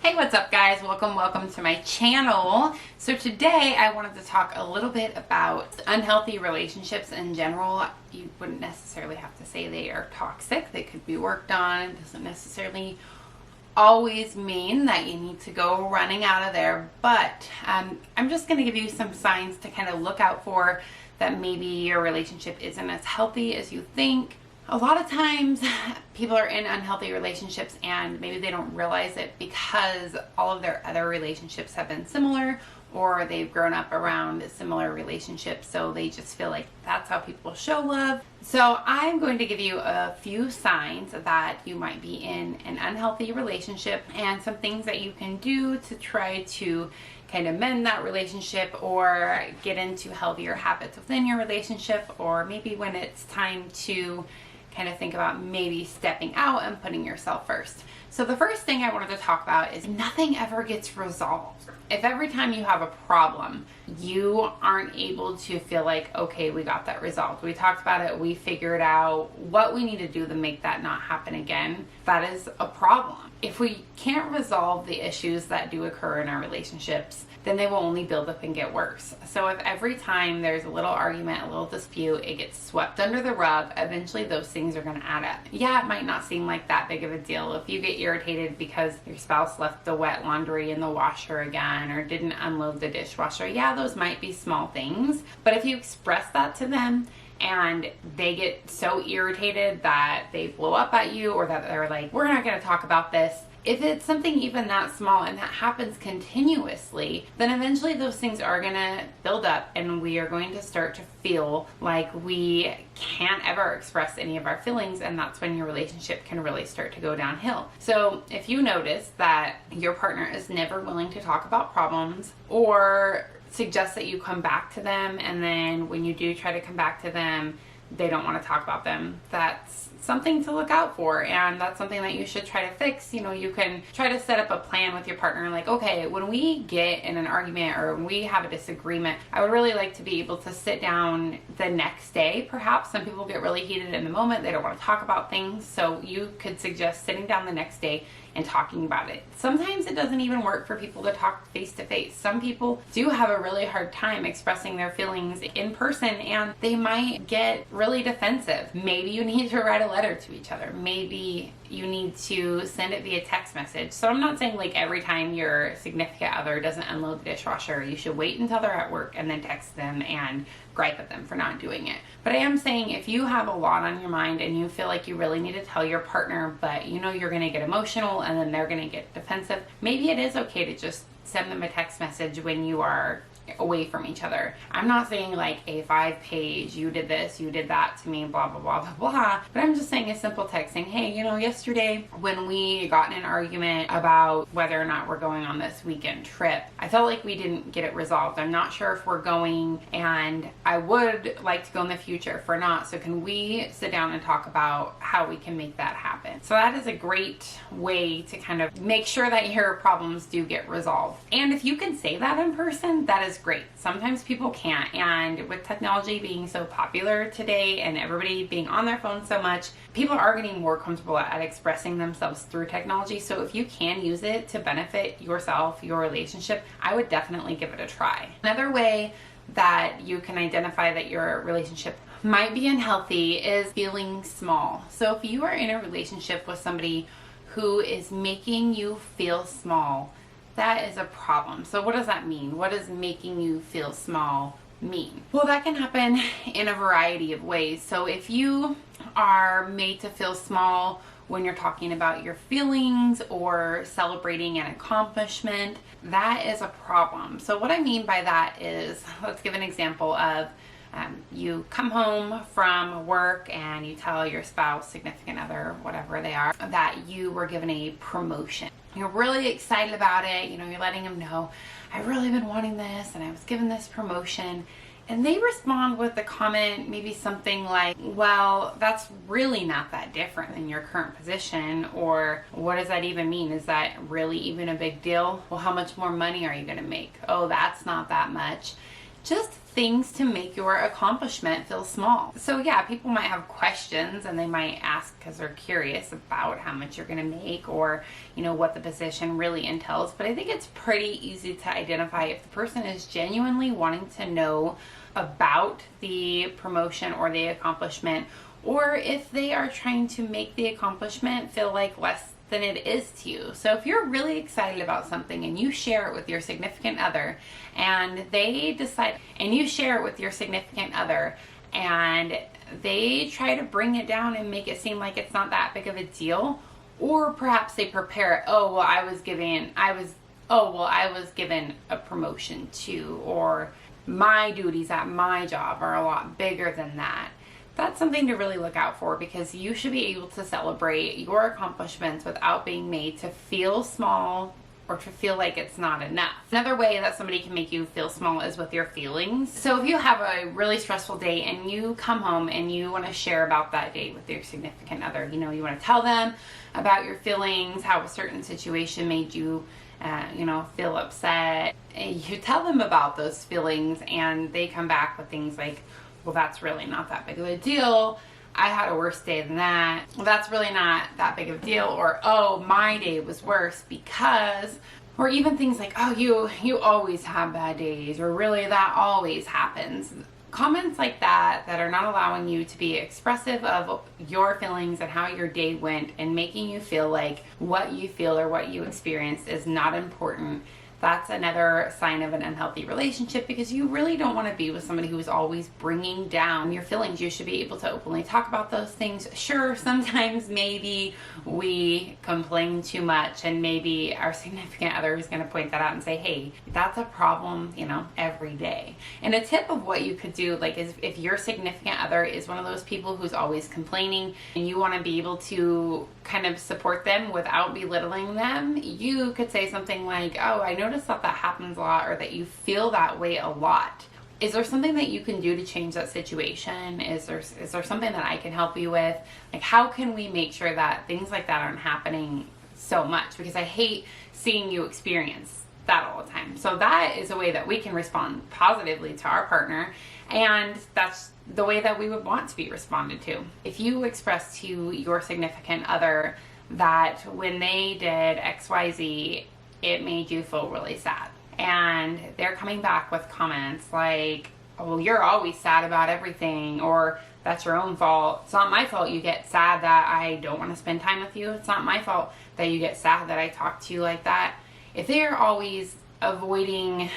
Hey, what's up guys? Welcome to my channel. So today I wanted to talk a little bit about unhealthy relationships in general. You wouldn't necessarily have to say they are toxic. They could be worked on. It doesn't necessarily always mean that you need to go running out of there, but I'm just going to give you some signs to kind of look out for that maybe your relationship isn't as healthy as you think. A lot of times people are in unhealthy relationships and maybe they don't realize it because all of their other relationships have been similar, or they've grown up around similar relationships, so they just feel like that's how people show love. So I'm going to give you a few signs that you might be in an unhealthy relationship and some things that you can do to try to kind of mend that relationship or get into healthier habits within your relationship, or maybe when it's time to kind of think about maybe stepping out and putting yourself first. So the first thing I wanted to talk about is nothing ever gets resolved. If every time you have a problem, you aren't able to feel like, okay, we got that resolved. We talked about it. We figured out what we need to do to make that not happen again. That is a problem. If we can't resolve the issues that do occur in our relationships, then they will only build up and get worse. So if every time there's a little argument, a little dispute, it gets swept under the rug, eventually those things are going to add up. Yeah, it might not seem like that big of a deal. If you get irritated because your spouse left the wet laundry in the washer again or didn't unload the dishwasher, yeah, those might be small things. But if you express that to them and they get so irritated that they blow up at you, or that they're like, we're not going to talk about this. If it's something even that small and that happens continuously, then eventually those things are going to build up and we are going to start to feel like we can't ever express any of our feelings, and that's when your relationship can really start to go downhill. So if you notice that your partner is never willing to talk about problems, or suggest that you come back to them, and then when you do try to come back to them, they don't want to talk about them, that's something to look out for, and that's something that you should try to fix. You know, you can try to set up a plan with your partner, like, okay, when we get in an argument or when we have a disagreement, I would really like to be able to sit down the next day. Perhaps some people get really heated in the moment, they don't want to talk about things, so you could suggest sitting down the next day and talking about it. Sometimes it doesn't even work for people to talk face to face. Some people do have a really hard time expressing their feelings in person, and they might get really defensive. Maybe you need to write a letter to each other. Maybe you need to send it via text message. So I'm not saying like every time your significant other doesn't unload the dishwasher, you should wait until they're at work and then text them and gripe at them for not doing it. But I am saying if you have a lot on your mind and you feel like you really need to tell your partner, but you know you're going to get emotional and then they're going to get defensive, maybe it is okay to just send them a text message when you are away from each other. I'm not saying like a 5-page, you did this, you did that to me, blah, blah, blah, blah, blah. But I'm just saying a simple text saying, hey, you know, yesterday when we got in an argument about whether or not we're going on this weekend trip, I felt like we didn't get it resolved. I'm not sure if we're going, and I would like to go in the future if we're not. So can we sit down and talk about how we can make that happen? So that is a great way to kind of make sure that your problems do get resolved. And if you can say that in person, that is great. Sometimes people can't, and with technology being so popular today and everybody being on their phone so much, people are getting more comfortable at expressing themselves through technology. So if you can use it to benefit yourself, your relationship, I would definitely give it a try. Another way that you can identify that your relationship might be unhealthy is feeling small. So if you are in a relationship with somebody who is making you feel small, that is a problem. So what does that mean? What does making you feel small mean? Well, that can happen in a variety of ways. So if you are made to feel small when you're talking about your feelings or celebrating an accomplishment, that is a problem. So what I mean by that is, let's give an example of you come home from work and you tell your spouse, significant other, whatever they are, that you were given a promotion. You're really excited about it. You know, you're letting them know, I've really been wanting this and I was given this promotion. And they respond with a comment, maybe something like, well, that's really not that different than your current position. Or what does that even mean? Is that really even a big deal? Well, how much more money are you going to make? Oh, that's not that much. just things to make your accomplishment feel small. So yeah, people might have questions and they might ask because they're curious about how much you're going to make, or what the position really entails. But I think it's pretty easy to identify if the person is genuinely wanting to know about the promotion or the accomplishment, or if they are trying to make the accomplishment feel like less than it is to you. So if you're really excited about something and you share it with your significant other, and they decide, and you share it with your significant other, and they try to bring it down and make it seem like it's not that big of a deal, or perhaps they prepare, I was given a promotion too, or my duties at my job are a lot bigger than that. That's something to really look out for, because you should be able to celebrate your accomplishments without being made to feel small or to feel like it's not enough. Another way that somebody can make you feel small is with your feelings. So if you have a really stressful day and you come home and you want to share about that day with your significant other, you want to tell them about your feelings, how a certain situation made you feel upset. And you tell them about those feelings and they come back with things like, well, that's really not that big of a deal. I had a worse day than that. Well, that's really not that big of a deal. Or, my day was worse because, or even things like, you always have bad days, or really that always happens. Comments like that are not allowing you to be expressive of your feelings and how your day went, and making you feel like what you feel or what you experienced is not important. That's another sign of an unhealthy relationship, because you really don't want to be with somebody who is always bringing down your feelings. You should be able to openly talk about those things. Sure, sometimes maybe we complain too much, and maybe our significant other is going to point that out and say, hey, that's a problem, every day. And a tip of what you could do, is if your significant other is one of those people who's always complaining, and you want to be able to kind of support them without belittling them, you could say something like, I notice that happens a lot, or that you feel that way a lot. Is there something that you can do to change that situation? Is there something that I can help you with? How can we make sure that things like that aren't happening so much? Because I hate seeing you experience that all the time. So that is a way that we can respond positively to our partner, and that's the way that we would want to be responded to. If you express to your significant other that when they did XYZ, it made you feel really sad, and they're coming back with comments like, you're always sad about everything, or that's your own fault. It's not my fault you get sad that I don't want to spend time with you. It's not my fault that you get sad that I talk to you like that. If they're always avoiding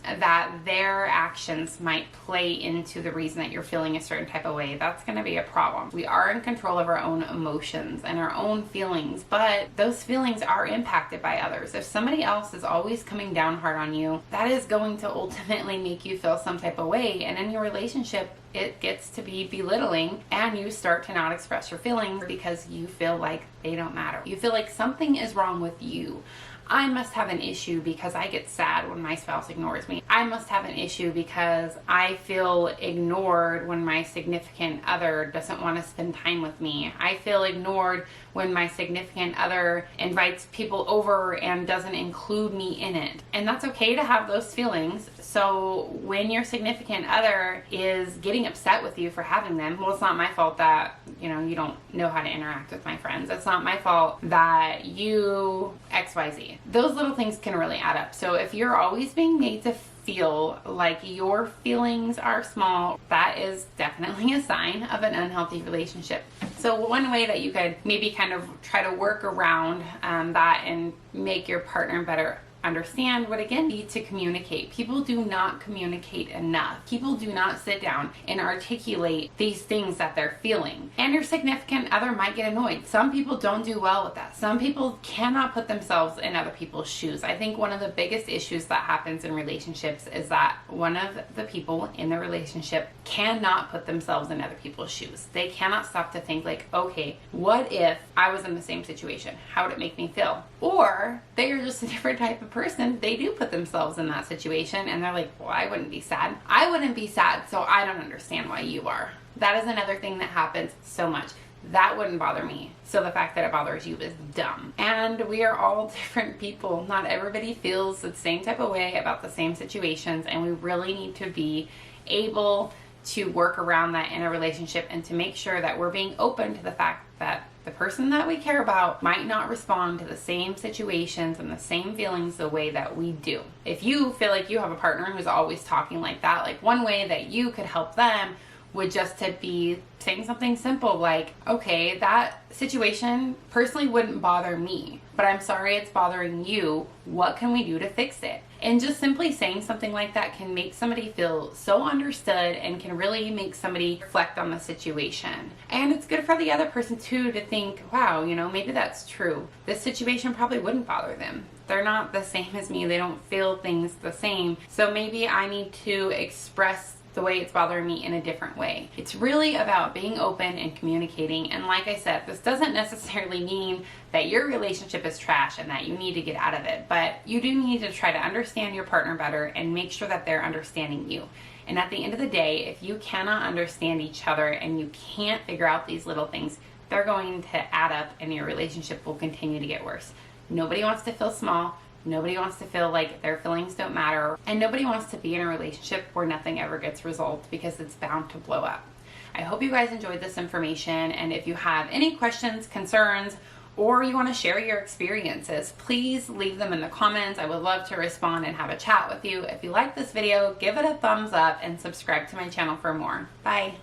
that their actions might play into the reason that you're feeling a certain type of way, that's going to be a problem. We are in control of our own emotions and our own feelings, but those feelings are impacted by others. If somebody else is always coming down hard on you, that is going to ultimately make you feel some type of way, and in your relationship it gets to be belittling, and you start to not express your feelings because you feel like they don't matter. You feel like something is wrong with you. I must have an issue because I get sad when my spouse ignores me. I must have an issue because I feel ignored when my significant other doesn't want to spend time with me. I feel ignored when my significant other invites people over and doesn't include me in it. And that's okay to have those feelings. So when your significant other is getting upset with you for having them, well, it's not my fault that, you don't know how to interact with my friends. It's not my fault that you XYZ. Those little things can really add up. So if you're always being made to feel like your feelings are small, that is definitely a sign of an unhealthy relationship. So one way that you could maybe kind of try to work around that and make your partner better understand would again be to communicate. People do not communicate enough. People do not sit down and articulate these things that they're feeling. And your significant other might get annoyed. Some people don't do well with that. Some people cannot put themselves in other people's shoes. I think one of the biggest issues that happens in relationships is that one of the people in the relationship cannot put themselves in other people's shoes. They cannot stop to think like, okay, what if I was in the same situation? How would it make me feel? Or they are just a different type of person. They do put themselves in that situation and they're like, well, I wouldn't be sad. I wouldn't be sad, so I don't understand why you are. That is another thing that happens so much. that wouldn't bother me. So the fact that it bothers you is dumb. And we are all different people. Not everybody feels the same type of way about the same situations, and we really need to be able to work around that in a relationship and to make sure that we're being open to the fact that the person that we care about might not respond to the same situations and the same feelings the way that we do. If you feel like you have a partner who's always talking like that, like one way that you could help them would just to be saying something simple like, okay, that situation personally wouldn't bother me, but I'm sorry it's bothering you. What can we do to fix it? And just simply saying something like that can make somebody feel so understood and can really make somebody reflect on the situation. And it's good for the other person too to think, wow, you know, maybe that's true. This situation probably wouldn't bother them. They're not the same as me. They don't feel things the same. So maybe I need to express the way it's bothering me in a different way. It's really about being open and communicating. And like I said, this doesn't necessarily mean that your relationship is trash and that you need to get out of it, but you do need to try to understand your partner better and make sure that they're understanding you. And at the end of the day, if you cannot understand each other and you can't figure out these little things, they're going to add up and your relationship will continue to get worse. Nobody wants to feel small. Nobody wants to feel like their feelings don't matter, and nobody wants to be in a relationship where nothing ever gets resolved because it's bound to blow up. I hope you guys enjoyed this information, and if you have any questions, concerns, or you want to share your experiences, please leave them in the comments. I would love to respond and have a chat with you. If you like this video, give it a thumbs up and subscribe to my channel for more. Bye.